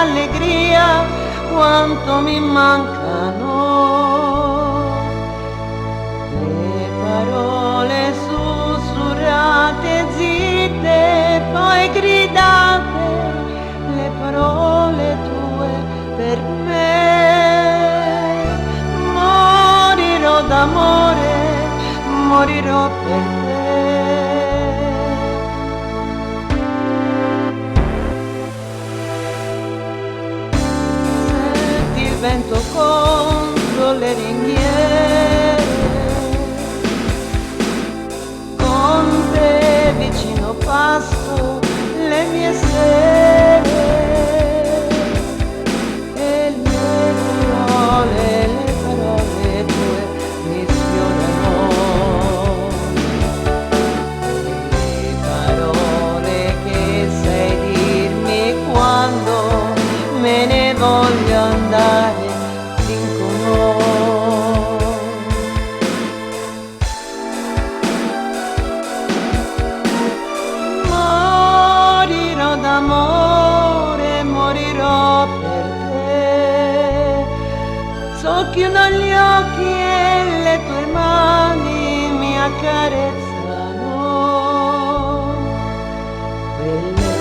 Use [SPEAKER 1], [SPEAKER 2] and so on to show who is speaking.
[SPEAKER 1] l'allegria quanto mi mancano. Le parole sussurrate, zitte, poi gridate, le parole tue per me. Morirò d'amore, morirò per te. Senti il vento contro le ringhiere, con te vicino passo le mie sere, e le parole tue mi sfiorano. Le parole che sai dirmi quando me ne voglio andare, vincono. Morirò d'amore, morirò per te. Socchiudo gli occhi e le tue mani mi accarezzano, quelle